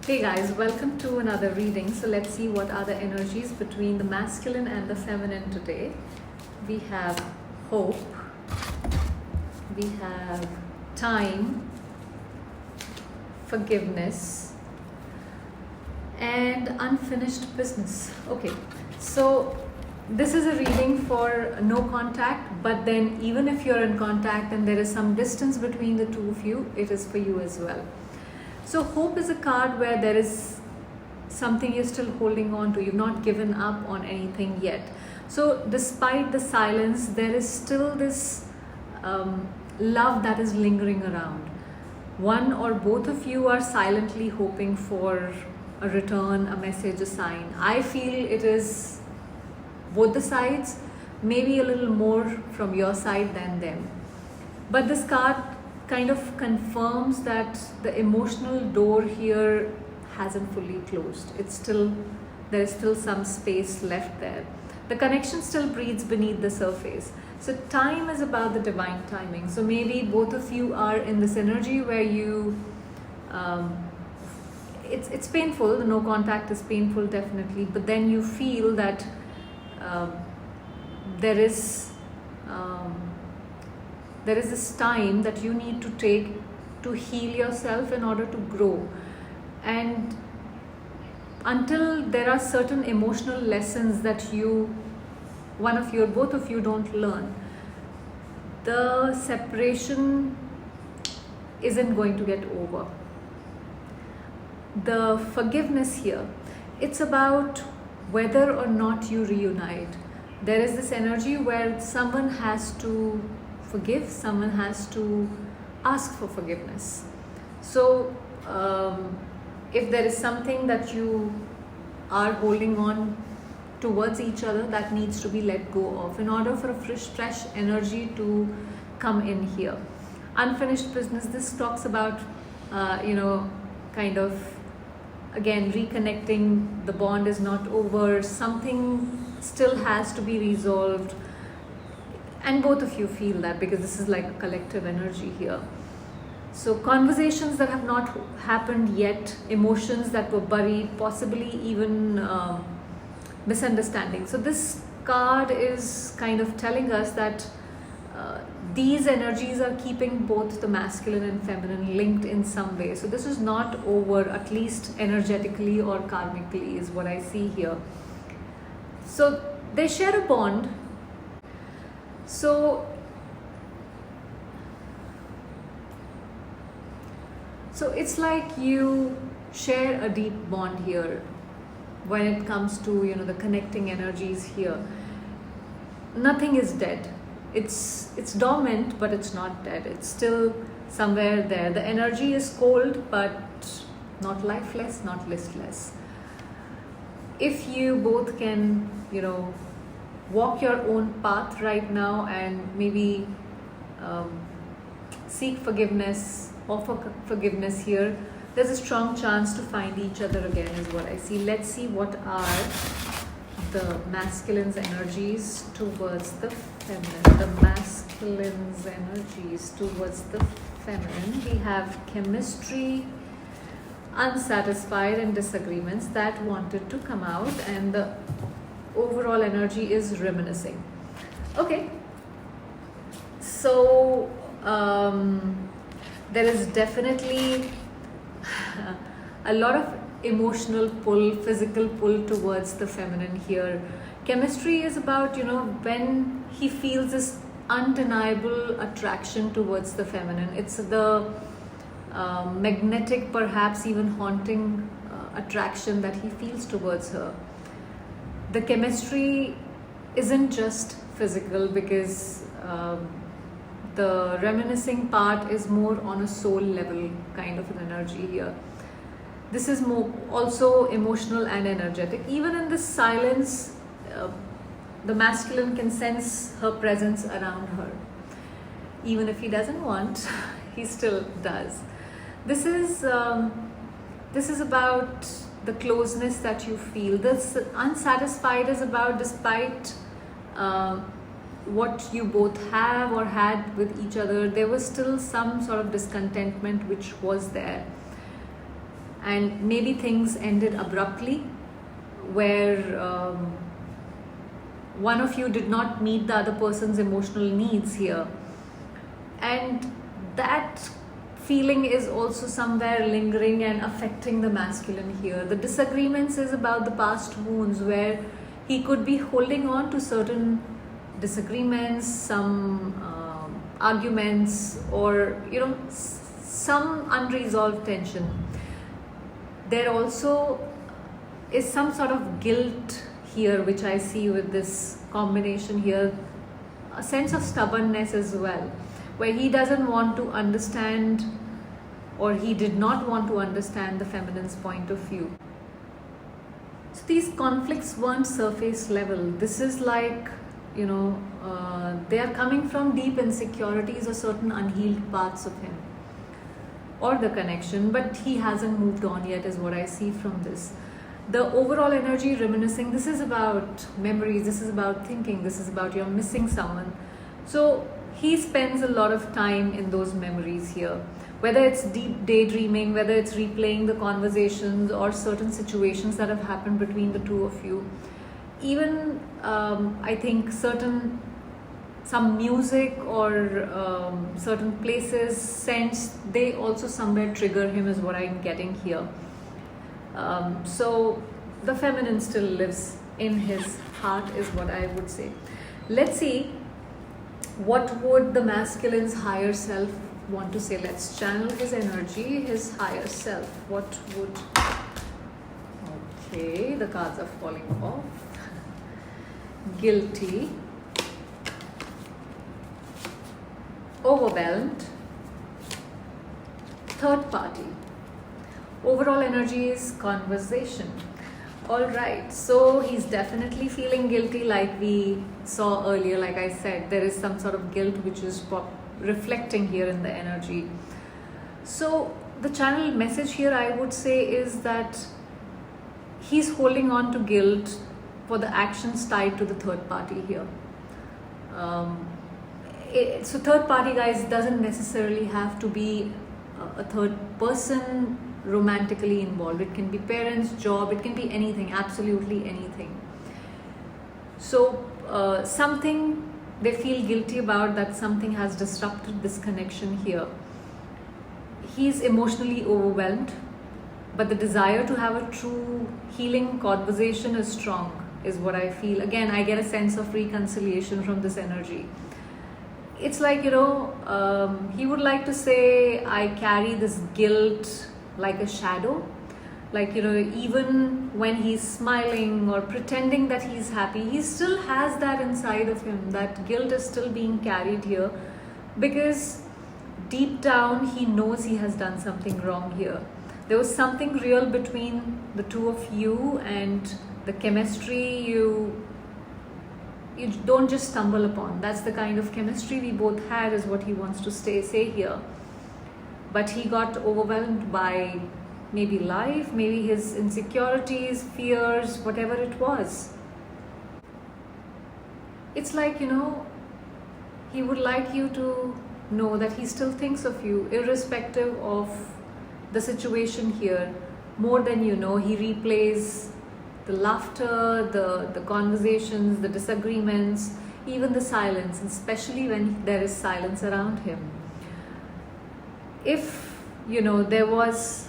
Hey guys, welcome to another reading. So let's see what are the energies between the masculine and the feminine today. We have hope, we have time, forgiveness, and unfinished business. Okay, so this is a reading for no contact, but then even if you're in contact and there is some distance between the two of you, it is for you as well. So hope is a card where there is something you're still holding on to. You've not given up on anything yet. So despite the silence, there is still this love that is lingering around. One or both of you are silently hoping for a return, a message, a sign. I feel it is both the sides, maybe a little more from your side than them. But this card kind of confirms that the emotional door here hasn't fully closed. There is still some space left there. The connection still breathes beneath the surface. So time is about the divine timing. So maybe both of you are in this energy where you it's painful. The no contact is painful, definitely, but then you feel that there is this time that you need to take to heal yourself in order to grow. And until there are certain emotional lessons that one of you or both of you don't learn, the separation isn't going to get over. The forgiveness here, it's about whether or not you reunite. There is this energy where someone has to forgive, someone has to ask for forgiveness. So if there is something that you are holding on towards each other, that needs to be let go of in order for a fresh energy to come in here. Unfinished business, this talks about kind of again reconnecting. The bond is not over, something still has to be resolved. And both of you feel that, because this is like a collective energy here. So conversations that have not happened yet, emotions that were buried, possibly even misunderstanding. So this card is kind of telling us that these energies are keeping both the masculine and feminine linked in some way. So this is not over, at least energetically or karmically is what I see here. So they share a bond. So it's like you share a deep bond here when it comes to the connecting energies here. Nothing is dead. It's dormant, but it's not dead. It's still somewhere there. The energy is cold, but not lifeless, not listless. If you both can walk your own path right now and maybe seek forgiveness, offer forgiveness here, there's a strong chance to find each other again is what I see. Let's see what are the masculine's energies towards the feminine. The masculine's energies towards the feminine. We have chemistry, unsatisfied, and disagreements that wanted to come out, and the overall energy is reminiscing. Okay, so there is definitely a lot of emotional pull, physical pull towards the feminine here. Chemistry is about when he feels this undeniable attraction towards the feminine. It's the magnetic, perhaps even haunting attraction that he feels towards her. The chemistry isn't just physical, because the reminiscing part is more on a soul level kind of an energy here. This is more also emotional and energetic. Even in this silence, the masculine can sense her presence around her. Even if he doesn't want, he still does. This is about the closeness that you feel. This unsatisfied is about, despite what you both have or had with each other, there was still some sort of discontentment which was there. and maybe things ended abruptly, where one of you did not meet the other person's emotional needs here, and that feeling is also somewhere lingering and affecting the masculine here. The disagreements is about the past wounds, where he could be holding on to certain disagreements, some arguments, or some unresolved tension. There also is some sort of guilt here, which I see with this combination here, a sense of stubbornness as well, where he doesn't want to understand, or he did not want to understand, the feminine's point of view. So these conflicts weren't surface level. This is like, they are coming from deep insecurities or certain unhealed parts of him or the connection, but he hasn't moved on yet, is what I see from this. The overall energy reminiscing, this is about memories, this is about thinking, this is about you're missing someone. So he spends a lot of time in those memories here, whether it's deep daydreaming, whether it's replaying the conversations or certain situations that have happened between the two of you. Even I think some music or certain places, scents, they also somewhere trigger him, is what I'm getting here. So the feminine still lives in his heart, is what I would say. Let's see, what would the masculine's higher self want to say? Let's channel his energy, his higher self. What would... Okay, the cards are falling off. Guilty, overwhelmed, third party. Overall energy is conversation. All right, so he's definitely feeling guilty, like we saw earlier. Like I said, there is some sort of guilt which is reflecting here in the energy. So the channel message here, I would say, is that he's holding on to guilt for the actions tied to the third party here. So third party, guys, doesn't necessarily have to be a third person romantically involved. It can be parents, job, it can be anything, absolutely anything. So something they feel guilty about, that something has disrupted this connection here. He's emotionally overwhelmed, but the desire to have a true healing conversation is strong, is what I feel. Again, I get a sense of reconciliation from this energy. It's like, he would like to say, I carry this guilt like a shadow. Like, even when he's smiling or pretending that he's happy, he still has that inside of him. That guilt is still being carried here, because deep down he knows he has done something wrong here. There was something real between the two of you, and the chemistry you don't just stumble upon. That's the kind of chemistry we both had, is what he wants to say here. But he got overwhelmed by maybe life, maybe his insecurities, fears, whatever it was. It's like, he would like you to know that he still thinks of you, irrespective of the situation here. More than he replays the laughter, the conversations, the disagreements, even the silence, especially when there is silence around him. If, there was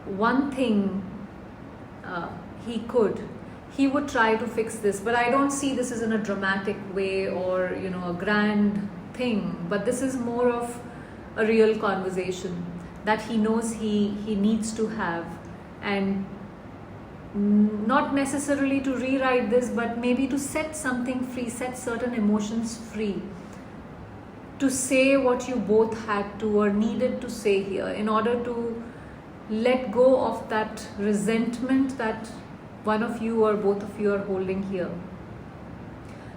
one thing he would try to fix this, but I don't see this as in a dramatic way or, a grand thing, but this is more of a real conversation that he knows he needs to have, and not necessarily to rewrite this, but maybe to set something free, set certain emotions free, to say what you both had to or needed to say here, in order to let go of that resentment that one of you or both of you are holding here.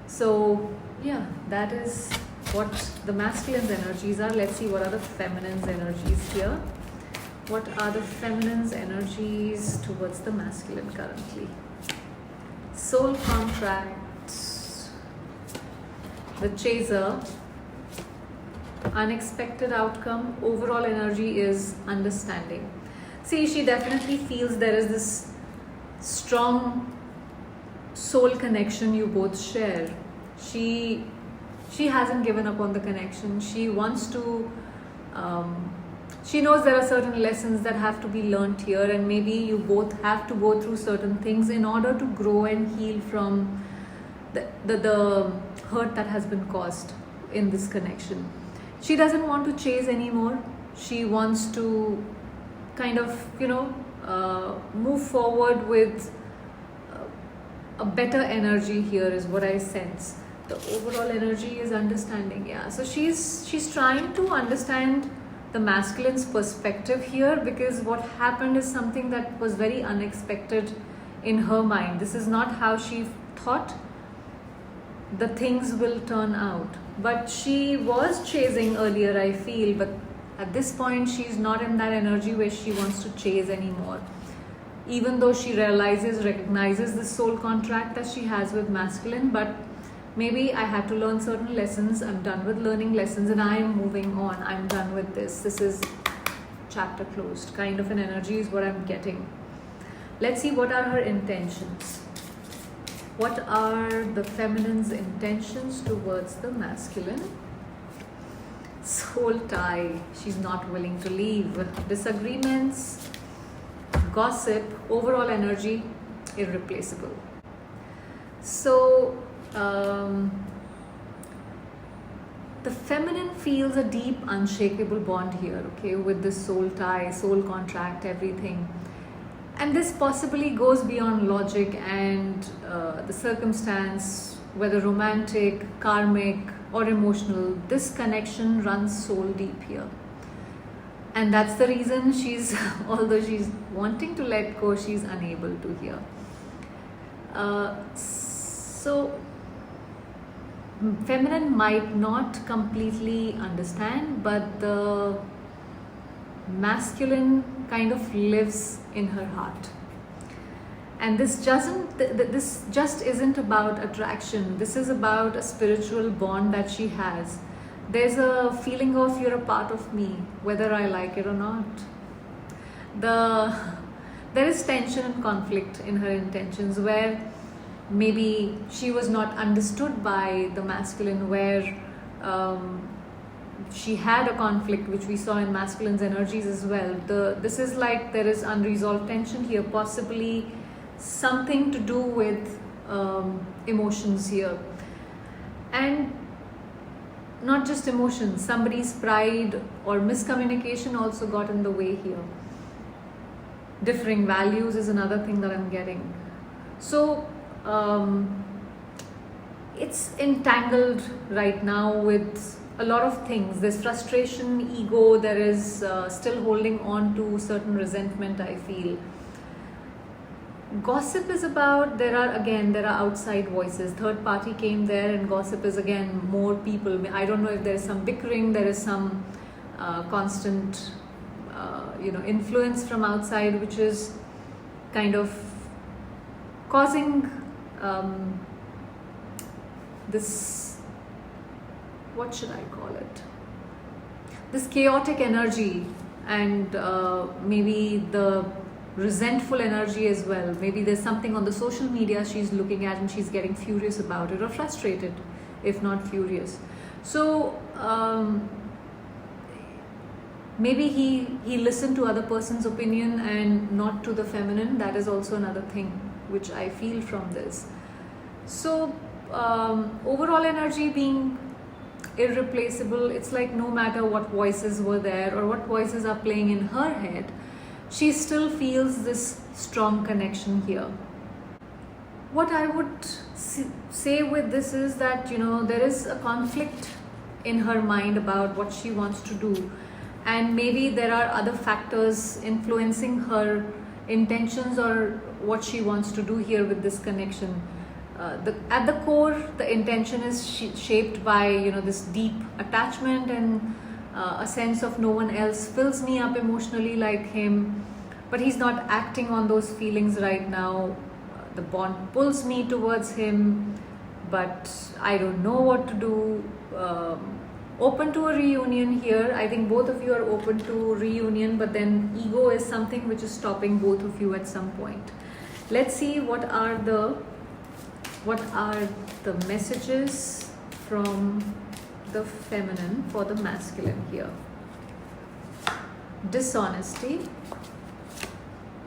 So yeah, that is what the masculine's energies are. Let's see what are the feminine's energies here. What are the feminine's energies towards the masculine currently? Soul contract, the chaser, unexpected outcome. Overall energy is understanding. See, she definitely feels there is this strong soul connection you both share. She hasn't given up on the connection. She wants to she knows there are certain lessons that have to be learnt here, and maybe you both have to go through certain things in order to grow and heal from the hurt that has been caused in this connection. She doesn't want to chase anymore. She wants to kind of, move forward with a better energy here is what I sense. The overall energy is understanding. Yeah, so she's trying to understand the masculine's perspective here, because what happened is something that was very unexpected in her mind. This is not how she thought the things will turn out, but she was chasing earlier, I feel, but at this point she's not in that energy where she wants to chase anymore, even though she recognizes the soul contract that she has with masculine. But maybe I had to learn certain lessons. I'm done with learning lessons and I'm moving on. I'm done with this. This is chapter closed kind of an energy is what I'm getting. Let's see what are her intentions. What are the feminine's intentions towards the masculine? Soul tie. She's not willing to leave. Disagreements, gossip, overall energy, irreplaceable. So, the feminine feels a deep, unshakable bond here, okay, with this soul tie, soul contract, everything. And this possibly goes beyond logic and the circumstance, whether romantic, karmic, or emotional. This connection runs soul deep here. And that's the reason although she's wanting to let go, she's unable to here. So, feminine might not completely understand, but the masculine kind of lives in her heart. And this just isn't about attraction. This is about a spiritual bond that she has. There's a feeling of you're a part of me, whether I like it or not. There is tension and conflict in her intentions, where maybe she was not understood by the masculine, where she had a conflict, which we saw in masculine's energies as well. This is like there is unresolved tension here, possibly something to do with emotions here. And not just emotions, somebody's pride or miscommunication also got in the way here. Differing values is another thing that I'm getting. So it's entangled right now with a lot of things. There's frustration, ego, there is still holding on to certain resentment, I feel. Gossip is about, there are outside voices. Third party came there, and gossip is again more people. I don't know if there is some bickering, there is some constant influence from outside, which is kind of causing this, what should I call it? This chaotic energy, and maybe the resentful energy as well. Maybe there's something on the social media she's looking at and she's getting furious about it, or frustrated, if not furious. So maybe he listened to other person's opinion and not to the feminine. That is also another thing which I feel from this. So overall energy being irreplaceable. It's like no matter what voices were there or what voices are playing in her head, she still feels this strong connection here. What I would say with this is that, there is a conflict in her mind about what she wants to do, and maybe there are other factors influencing her intentions or what she wants to do here with this connection. At the core, the intention is shaped by this deep attachment and a sense of no one else fills me up emotionally like him, but he's not acting on those feelings right now. The bond pulls me towards him, but I don't know what to do. Open to a reunion here. I think both of you are open to reunion, but then ego is something which is stopping both of you at some point. Let's see what are the messages from the feminine for the masculine here. Dishonesty,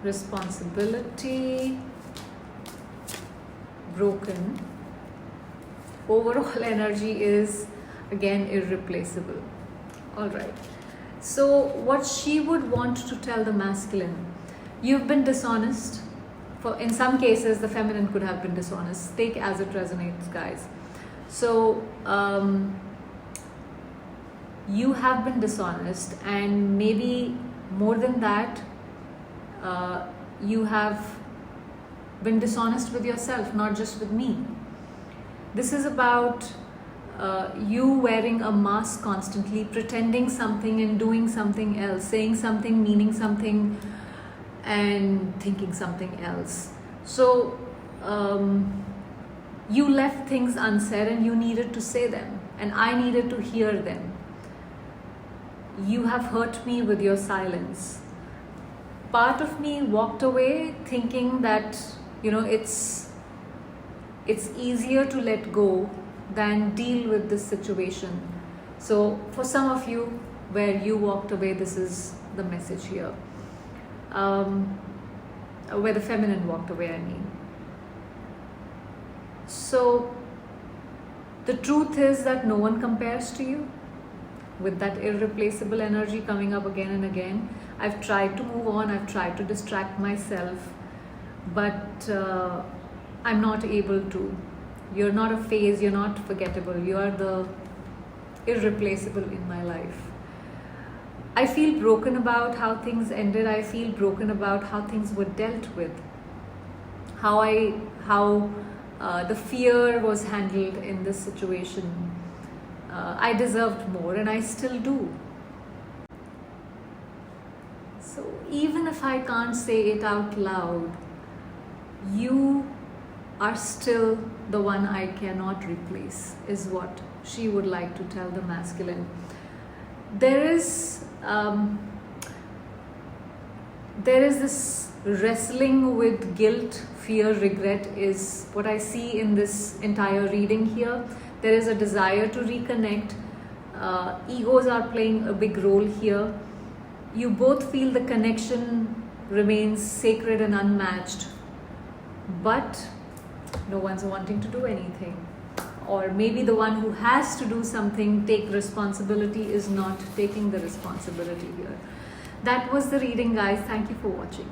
responsibility, broken. Overall energy is again irreplaceable. All right, so what she would want to tell the masculine: you've been dishonest. In some cases the feminine could have been dishonest. Take as it resonates, guys. So you have been dishonest, and maybe more than that, you have been dishonest with yourself, not just with me. This is about you wearing a mask constantly, pretending something and doing something else, saying something, meaning something, and thinking something else. So you left things unsaid and you needed to say them, and I needed to hear them. You have hurt me with your silence. Part of me walked away thinking that, it's easier to let go than deal with this situation. So for some of you where you walked away, this is the message here. Where the feminine walked away, I mean. So the truth is that no one compares to you. With that irreplaceable energy coming up again and again, I've tried to move on, I've tried to distract myself, but I'm not able to. You're not a phase, you're not forgettable, you are the irreplaceable in my life. I feel broken about how things ended. I feel broken about how things were dealt with, how the fear was handled in this situation. I deserved more, and I still do. So even if I can't say it out loud, you are still the one I cannot replace, is what she would like to tell the masculine. There is this wrestling with guilt, fear, regret is what I see in this entire reading here. There is a desire to reconnect. Egos are playing a big role here. You both feel the connection remains sacred and unmatched, but no one's wanting to do anything. Or maybe the one who has to do something, take responsibility, is not taking the responsibility here. That was the reading, guys. Thank you for watching.